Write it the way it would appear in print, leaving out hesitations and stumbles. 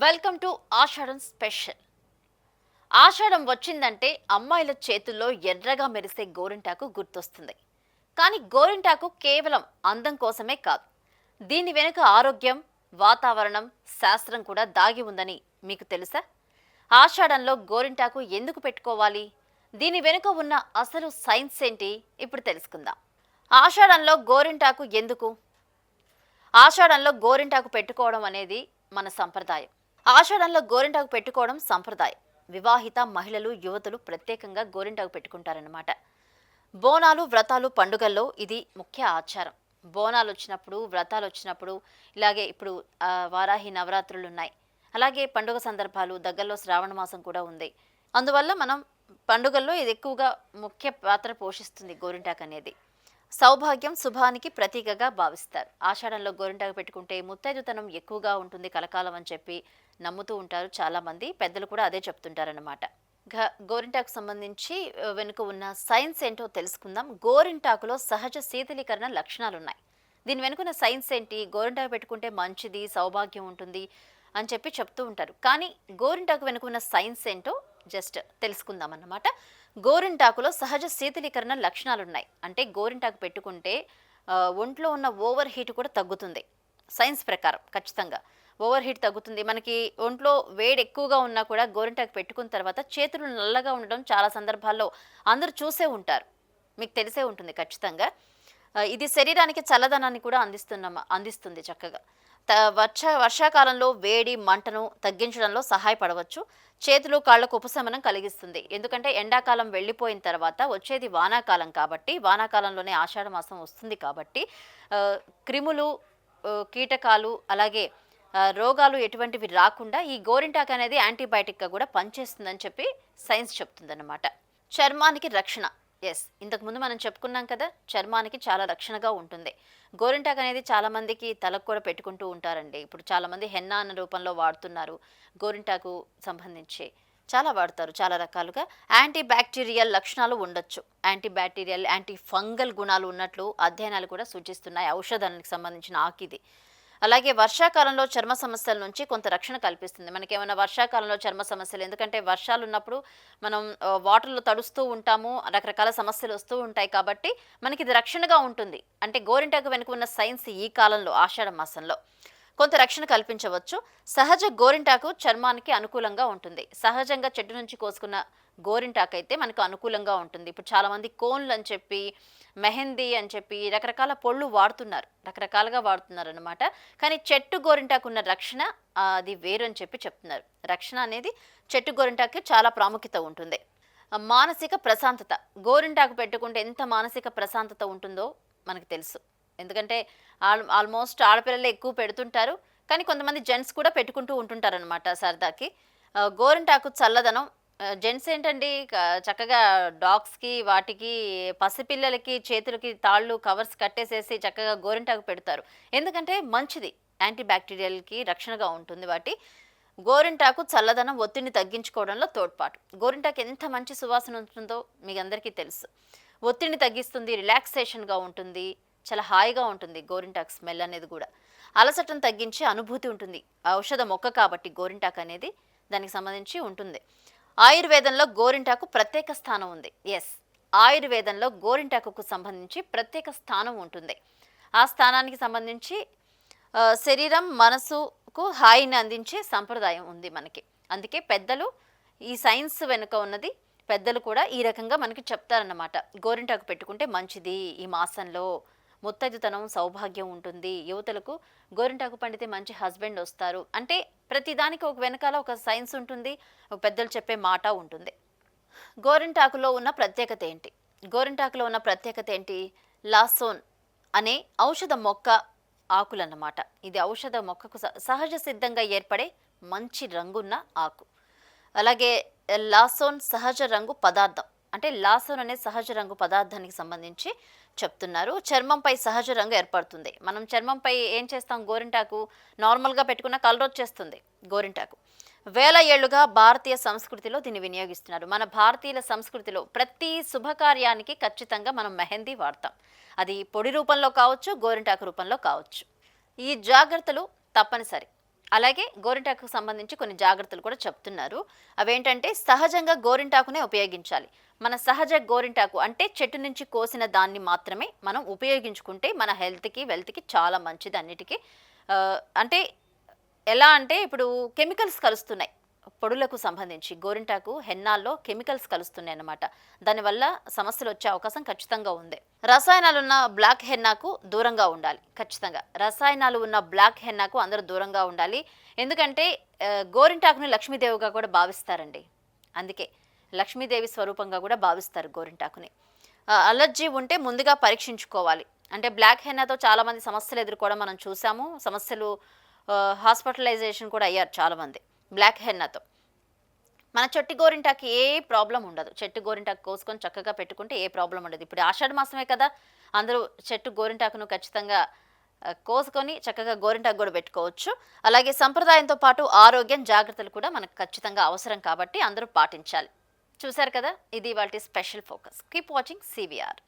Welcome to Ashadham special. Ashadham వచ్చిందంటే అమ్మాయిల చేతుల్లో ఎర్రగా మెరిసే గోరింటాకు గుర్తొస్తుంది. కానీ గోరింటాకు కేవలం అందం కోసమే కాదు. దీని వెనుక ఆరోగ్యం, వాతావరణం, శాస్త్రం కూడా దాగి ఉందని మీకు తెలుసా? ఆషాఢంలో గోరింటాకు ఎందుకు పెట్టుకోవాలి? దీని వెనుక ఉన్న అసలు సైన్స్ ఏంటి? ఇప్పుడు తెలుసుకుందాం. ఆషాఢంలో గోరింటాకు ఎందుకు? ఆషాఢంలో గోరింటాకు పెట్టుకోవడం అనేది మన సంప్రదాయం. ఆషాఢంలో గోరింటాకు పెట్టుకోవడం సంప్రదాయం. వివాహిత మహిళలు, యువతులు ప్రత్యేకంగా గోరింటాకు పెట్టుకుంటారన్నమాట. బోనాలు, వ్రతాలు, పండుగల్లో ఇది ముఖ్య ఆచారం. బోనాలు వచ్చినప్పుడు, వ్రతాలు వచ్చినప్పుడు, ఇలాగే ఇప్పుడు వారాహి నవరాత్రులు ఉన్నాయి. అలాగే పండుగ సందర్భాలు, దగ్గరలో శ్రావణ మాసం కూడా ఉంది. అందువల్ల మనం పండుగల్లో ఇది ఎక్కువగా ముఖ్య పాత్ర పోషిస్తుంది గోరింటాకు అనేది. సౌభాగ్యం, శుభానికి ప్రతీకగా భావిస్తారు. ఆషాఢంలో గోరింటాకు పెట్టుకుంటే ముత్తైదుతనం ఎక్కువగా ఉంటుంది కలకాలం అని చెప్పి నమ్ముతూ ఉంటారు చాలామంది. పెద్దలు కూడా అదే చెప్తుంటారన్నమాట. గోరింటాకు సంబంధించి వెనుక ఉన్న సైన్స్ ఏంటో తెలుసుకుందాం. గోరింటాకులో సహజ శీతలీకరణ లక్షణాలున్నాయి. దీని వెనుకున్న సైన్స్ ఏంటి? గోరింటాకు పెట్టుకుంటే మంచిది, సౌభాగ్యం ఉంటుంది అని చెప్పి చెప్తూ ఉంటారు. కానీ గోరింటాకు వెనుకున్న సైన్స్ ఏంటో జస్ట్ తెలుసుకుందాం అన్నమాట. గోరింటాకులో సహజ శీతలీకరణ లక్షణాలున్నాయి. అంటే గోరింటాకు పెట్టుకుంటే ఒంట్లో ఉన్న ఓవర్ హీట్ కూడా తగ్గుతుంది. సైన్స్ ప్రకారం ఖచ్చితంగా ఓవర్ హీట్ తగ్గుతుంది. మనకి ఒంట్లో వేడి ఎక్కువగా ఉన్నా కూడా గోరింటాకు పెట్టుకున్న తర్వాత చేతులు నల్లగా ఉండడం చాలా సందర్భాల్లో అందరూ చూసే ఉంటారు. మీకు తెలిసే ఉంటుంది ఖచ్చితంగా. ఇది శరీరానికి చల్లదనాన్ని కూడా అందిస్తుంది చక్కగా. వర్షాకాలంలో వేడి మంటను తగ్గించడంలో సహాయపడవచ్చు. చేతులు కాళ్లకు ఉపశమనం కలిగిస్తుంది. ఎందుకంటే ఎండాకాలం వెళ్ళిపోయిన తర్వాత వచ్చేది వానాకాలం కాబట్టి, వానాకాలంలోనే ఆషాఢ మాసం వస్తుంది కాబట్టి క్రిములు, కీటకాలు, అలాగే రోగాలు ఎటువంటివి రాకుండా ఈ గోరింటాకు అనేది యాంటీబయాటిక్గా కూడా పనిచేస్తుందని చెప్పి సైన్స్ చెప్తుందన్నమాట. చర్మానికి రక్షణ. ఎస్, ఇంతకుముందు మనం చెప్పుకున్నాం కదా, చర్మానికి చాలా రక్షణగా ఉంటుంది. గోరింటాకు అనేది చాలామందికి తలకు కూడా పెట్టుకుంటూ ఉంటారండి. ఇప్పుడు చాలామంది హెన్నా అన్న రూపంలో వాడుతున్నారు. గోరింటాకు సంబంధించి చాలా వాడతారు, చాలా రకాలుగా. యాంటీ బ్యాక్టీరియల్ లక్షణాలు ఉండొచ్చు. యాంటీ బ్యాక్టీరియల్, యాంటీ ఫంగల్ గుణాలు ఉన్నట్లు అధ్యయనాలు కూడా సూచిస్తున్నాయి. ఔషధానికి సంబంధించిన ఆకిది. అలాగే వర్షాకాలంలో చర్మ సమస్యల నుంచి కొంత రక్షణ కల్పిస్తుంది. మనకేమైనా వర్షాకాలంలో చర్మ సమస్యలు, ఎందుకంటే వర్షాలు ఉన్నప్పుడు మనం వాటర్లో తడుస్తూ ఉంటాము, రకరకాల సమస్యలు వస్తూ ఉంటాయి కాబట్టి మనకి ఇది రక్షణగా ఉంటుంది. అంటే గోరింటాకు వెనుక ఉన్న సైన్స్ ఈ కాలంలో ఆషాఢ మాసంలో కొంత రక్షణ కల్పించవచ్చు. సహజ గోరింటాకు చర్మానికి అనుకూలంగా ఉంటుంది. సహజంగా చెట్టు నుంచి కోసుకున్న గోరింటాకు అయితే మనకు అనుకూలంగా ఉంటుంది. ఇప్పుడు చాలామంది కోన్లు అని చెప్పి, మెహందీ అని చెప్పి రకరకాల పొళ్ళు వాడుతున్నారు, రకరకాలుగా వాడుతున్నారు అనమాట. కానీ చెట్టు గోరింటాకు ఉన్న రక్షణ అది వేరు అని చెప్పి చెప్తున్నారు. రక్షణ అనేది చెట్టు గోరింటాకు చాలా ప్రాముఖ్యత ఉంటుంది. మానసిక ప్రశాంతత. గోరింటాకు పెట్టుకుంటే ఎంత మానసిక ప్రశాంతత ఉంటుందో మనకు తెలుసు. ఎందుకంటే ఆల్మోస్ట్ ఆడపిల్లలే ఎక్కువ పెడుతుంటారు. కానీ కొంతమంది జెంట్స్ కూడా పెట్టుకుంటూ ఉంటుంటారనమాట సరదాకి. గోరింటాకు చల్లదనం. జెంట్స్ ఏంటండి, చక్కగా డాగ్స్కి, వాటికి, పసిపిల్లలకి చేతులకి తాళ్ళు కవర్స్ కట్టేసేసి చక్కగా గోరింటాకు పెడతారు. ఎందుకంటే మంచిది, యాంటీ బ్యాక్టీరియల్కి రక్షణగా ఉంటుంది. గోరింటాకు చల్లదనం, ఒత్తిడిని తగ్గించుకోవడంలో తోడ్పాటు. గోరింటాకు ఎంత మంచి సువాసన ఉంటుందో మీకు అందరికీ తెలుసు. ఒత్తిడిని తగ్గిస్తుంది, రిలాక్సేషన్గా ఉంటుంది, చాలా హాయిగా ఉంటుంది గోరింటాకు స్మెల్ అనేది కూడా. అలసటను తగ్గించే అనుభూతి ఉంటుంది. ఔషధ మొక్క కాబట్టి గోరింటాకు అనేది దానికి సంబంధించి ఉంటుంది. ఆయుర్వేదంలో గోరింటాకు ప్రత్యేక స్థానం ఉంది. ఎస్, ఆయుర్వేదంలో గోరింటాకుకు సంబంధించి ప్రత్యేక స్థానం ఉంటుంది. ఆ స్థానానికి సంబంధించి శరీరం, మనసుకు హాయిని అందించే సంప్రదాయం ఉంది మనకి. అందుకే పెద్దలు, ఈ సైన్స్ వెనుక ఉన్నది పెద్దలు కూడా ఈ రకంగా మనకి చెప్తారన్నమాట. గోరింటాకు పెట్టుకుంటే మంచిది, ఈ మాసంలో ముత్తైదుతనం, సౌభాగ్యం ఉంటుంది, యువతలకు గోరింటాకు పండితే మంచి హస్బెండ్ వస్తారు. అంటే ప్రతిదానికి ఒక వెనకాల ఒక సైన్స్ ఉంటుంది, ఒక పెద్దలు చెప్పే మాట ఉంటుంది. గోరింటాకులో ఉన్న ప్రత్యేకత ఏంటి? గోరింటాకులో ఉన్న ప్రత్యేకత ఏంటి? లాసోన్ అనే ఔషధ మొక్క ఆకులన్నమాట. ఇది ఔషధ మొక్కకు సహజ సిద్ధంగా ఏర్పడే మంచి రంగున్న ఆకు. అలాగే లాసోన్ సహజ రంగు పదార్థం. అంటే లాసోన్ అనే సహజ రంగు పదార్థానికి సంబంధించి చెప్తున్నారు. చర్మంపై సహజ రంగు ఏర్పడుతుంది. మనం చర్మంపై ఏం చేస్తాం? గోరింటాకు నార్మల్గా పెట్టుకున్న కలర్ వచ్చేస్తుంది గోరింటాకు. వేల ఏళ్లుగా భారతీయ సంస్కృతిలో దీన్ని వినియోగిస్తున్నారు. మన భారతీయుల సంస్కృతిలో ప్రతి శుభకార్యానికి ఖచ్చితంగా మనం మెహందీ వాడతాం. అది పొడి రూపంలో కావచ్చు, గోరింటాకు రూపంలో కావచ్చు. ఈ జాగ్రత్తలు తప్పనిసరి. అలాగే గోరింటాకుకు సంబంధించి కొన్ని జాగ్రత్తలు కూడా చెప్తున్నారు. అవేంటంటే సహజంగా గోరింటాకునే ఉపయోగించాలి. మన సహజ గోరింటాకు అంటే చెట్టు నుంచి కోసిన దాన్ని మాత్రమే మనం ఉపయోగించుకుంటే మన హెల్త్‌కి, వెల్త్‌కి చాలా మంచిది అన్నిటికి. అంటే ఎలా అంటే ఇప్పుడు కెమికల్స్ కలుస్తున్నాయి. పొడులకు సంబంధించి గోరింటాకు, హెన్నాల్లో కెమికల్స్ కలుస్తున్నాయన్నమాట. దానివల్ల సమస్యలొచ్చే అవకాశం ఖచ్చితంగా ఉంది. రసాయనాలున్న బ్లాక్ హెన్నాకు దూరంగా ఉండాలి ఖచ్చితంగా. రసాయనాలు ఉన్న బ్లాక్ హెన్నాకు అందరూ దూరంగా ఉండాలి. ఎందుకంటే గోరింటాకుని లక్ష్మీదేవిగా కూడా భావిస్తారండి. అందుకే లక్ష్మీదేవి స్వరూపంగా కూడా భావిస్తారు గోరింటాకుని. అలర్జీ ఉంటే ముందుగా పరీక్షించుకోవాలి. అంటే బ్లాక్ హెన్నాతో చాలామంది సమస్యలు ఎదుర్కోవడం మనం చూసాము. సమస్యలు హాస్పిటలైజేషన్ కూడా అయ్యారు చాలామంది బ్లాక్ హెన్నాతో. మన చెట్టు గోరింటాకు ఏ ప్రాబ్లమ్ ఉండదు. చెట్టు గోరింటాకు కోసుకొని చక్కగా పెట్టుకుంటే ఏ ప్రాబ్లమ్ ఉండదు. ఇప్పుడు ఆషాఢ మాసమే కదా! అందరూ చెట్టు గోరింటాకును ఖచ్చితంగా కోసుకొని చక్కగా గోరింటాకు గూడా పెట్టుకోవచ్చు. అలాగే సంప్రదాయంతో పాటు ఆరోగ్యం, జాగ్రత్తలు కూడా మనకు ఖచ్చితంగా అవసరం కాబట్టి అందరూ పాటించాలి. చూసారు కదా! ఇది ఇవాల్టి special focus. Keep watching CVR.